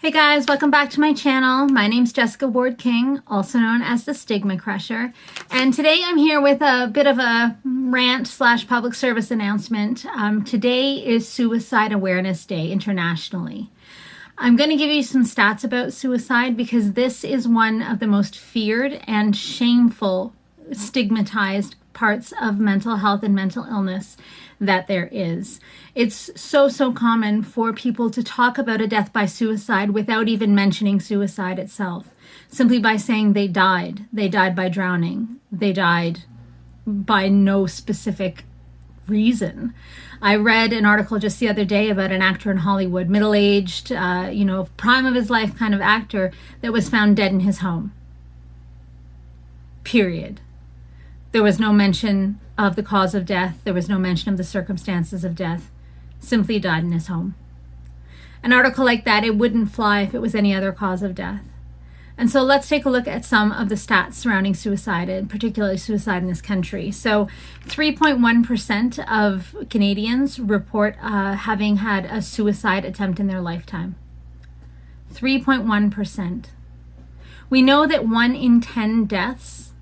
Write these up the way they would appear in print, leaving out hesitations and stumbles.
Hey guys, welcome back to my channel. My name's Jessica Ward King, also known as the Stigma Crusher. And today I'm here with a bit of a rant / public service announcement. Today is Suicide Awareness Day internationally. I'm going to give you some stats about suicide because this is one of the most feared and shameful, stigmatized parts of mental health and mental illness that there is. It's so common for people to talk about a death by suicide without even mentioning suicide itself, simply by saying they died. They died by drowning. They died by no specific reason. I read an article just the other day about an actor in Hollywood, middle-aged, prime of his life kind of actor that was found dead in his home. Period. There was no mention of the cause of death. There was no mention of the circumstances of death. Simply died in his home. An article like that, it wouldn't fly if it was any other cause of death. And so let's take a look at some of the stats surrounding suicide, and particularly suicide in this country. So 3.1% of Canadians report having had a suicide attempt in their lifetime. 3.1%. We know that 1 in 10 deaths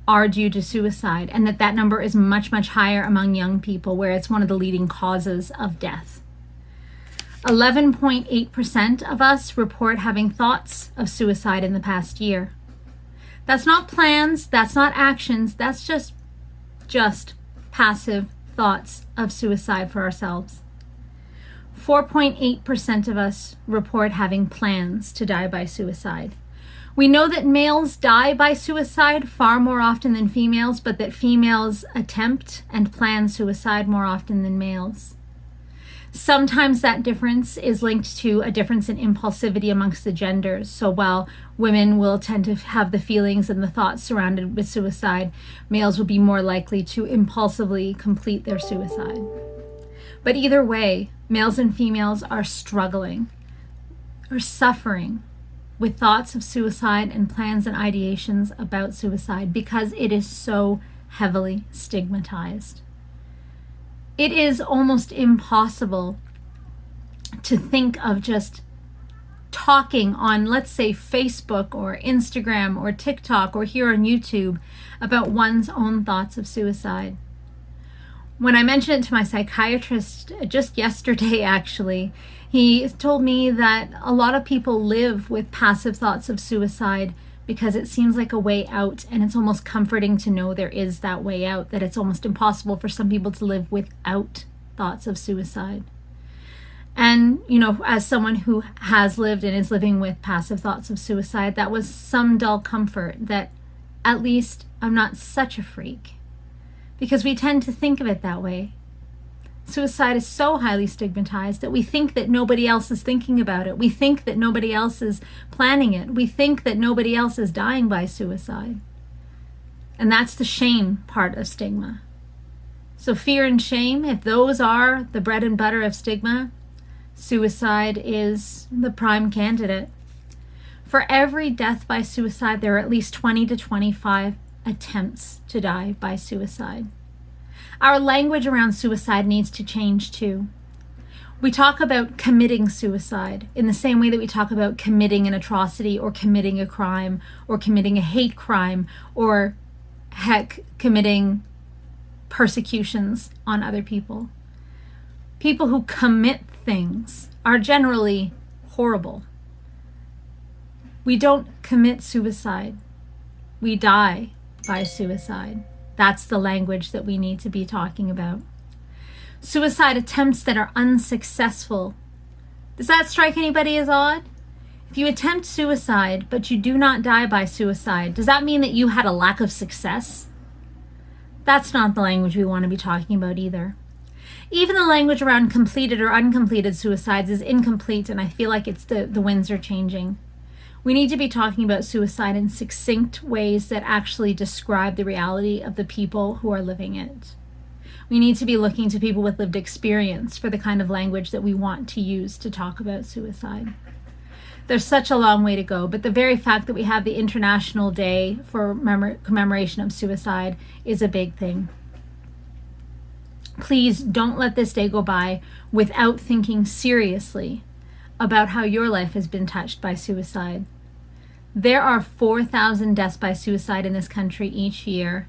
are due to suicide, and that number is much higher among young people, where it's one of the leading causes of death. 11.8% of us report having thoughts of suicide in the past year. That's not plans, that's not actions, that's just passive thoughts of suicide for ourselves. 4.8% of us report having plans to die by suicide. We know that males die by suicide far more often than females, but that females attempt and plan suicide more often than males. Sometimes that difference is linked to a difference in impulsivity amongst the genders. So while women will tend to have the feelings and the thoughts surrounded with suicide, males will be more likely to impulsively complete their suicide. But either way, males and females are struggling or suffering with thoughts of suicide and plans and ideations about suicide because it is so heavily stigmatized. It is almost impossible to think of just talking on, let's say, Facebook or Instagram or TikTok or here on YouTube about one's own thoughts of suicide. When I mentioned it to my psychiatrist just yesterday, actually, he told me that a lot of people live with passive thoughts of suicide because it seems like a way out, and it's almost comforting to know there is that way out, that it's almost impossible for some people to live without thoughts of suicide. And, as someone who has lived and is living with passive thoughts of suicide, that was some dull comfort that at least I'm not such a freak. Because we tend to think of it that way. Suicide is so highly stigmatized that we think that nobody else is thinking about it. We think that nobody else is planning it. We think that nobody else is dying by suicide. And that's the shame part of stigma. So fear and shame, if those are the bread and butter of stigma, suicide is the prime candidate. For every death by suicide, there are at least 20 to 25 attempts to die by suicide. Our language around suicide needs to change too. We talk about committing suicide in the same way that we talk about committing an atrocity or committing a crime or committing a hate crime or, heck, committing persecutions on other people. People who commit things are generally horrible. We don't commit suicide. We die by suicide. That's the language that we need to be talking about. Suicide attempts that are unsuccessful. Does that strike anybody as odd? If you attempt suicide, but you do not die by suicide, does that mean that you had a lack of success? That's not the language we want to be talking about either. Even the language around completed or uncompleted suicides is incomplete, and I feel like the winds are changing. We need to be talking about suicide in succinct ways that actually describe the reality of the people who are living it. We need to be looking to people with lived experience for the kind of language that we want to use to talk about suicide. There's such a long way to go, but the very fact that we have the International Day for commemoration of suicide is a big thing. Please don't let this day go by without thinking seriously about how your life has been touched by suicide. There are 4,000 deaths by suicide in this country each year,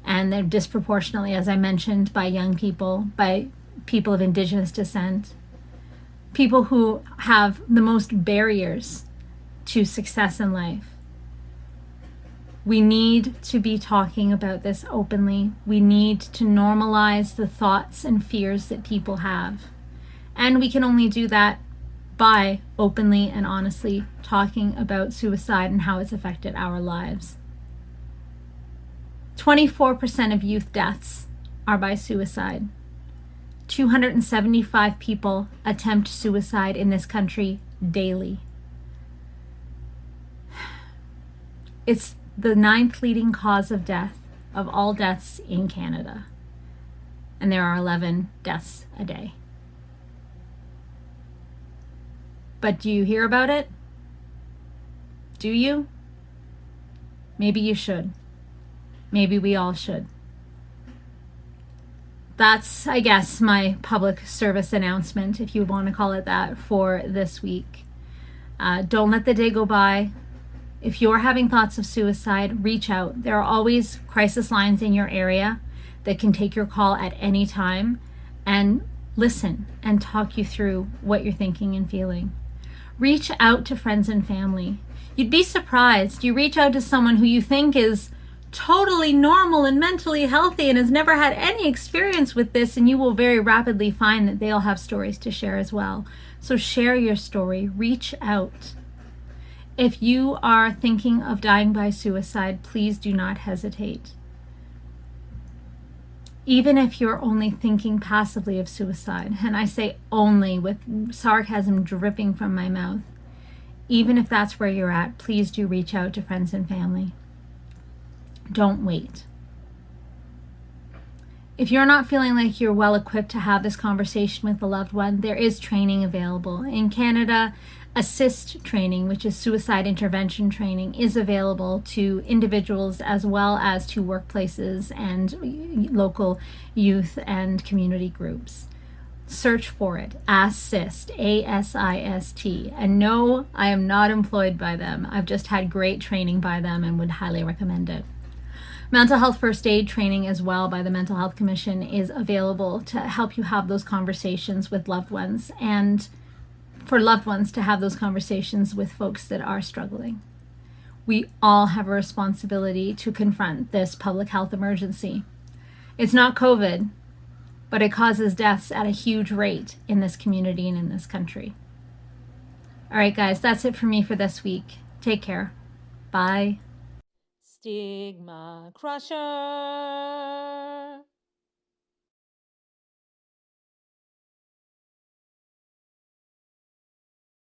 and they're disproportionately, as I mentioned, by young people, by people of Indigenous descent, people who have the most barriers to success in life. We need to be talking about this openly. We need to normalize the thoughts and fears that people have. And we can only do that by openly and honestly talking about suicide and how it's affected our lives. 24% of youth deaths are by suicide. 275 people attempt suicide in this country daily. It's the 9th leading cause of death of all deaths in Canada. And there are 11 deaths a day. But do you hear about it? Do you? Maybe you should. Maybe we all should. That's, I guess, my public service announcement, if you want to call it that, for this week. Don't let the day go by. If you're having thoughts of suicide, reach out. There are always crisis lines in your area that can take your call at any time and listen and talk you through what you're thinking and feeling. Reach out to friends and family. You'd be surprised. You reach out to someone who you think is totally normal and mentally healthy and has never had any experience with this, and you will very rapidly find that they'll have stories to share as well. So share your story. Reach out. If you are thinking of dying by suicide, please do not hesitate. Even if you're only thinking passively of suicide, and I say only with sarcasm dripping from my mouth, even if that's where you're at, please do reach out to friends and family. Don't wait. If you're not feeling like you're well equipped to have this conversation with a loved one, there is training available. In Canada, ASSIST training, which is suicide intervention training, is available to individuals as well as to workplaces and local youth and community groups. Search for it. ASSIST, ASIST. And no, I am not employed by them. I've just had great training by them and would highly recommend it. Mental health first aid training as well by the Mental Health Commission is available to help you have those conversations with loved ones, and for loved ones to have those conversations with folks that are struggling. We all have a responsibility to confront this public health emergency. It's not COVID, but it causes deaths at a huge rate in this community and in this country. All right, guys, that's it for me for this week. Take care. Bye. Stigma Crusher.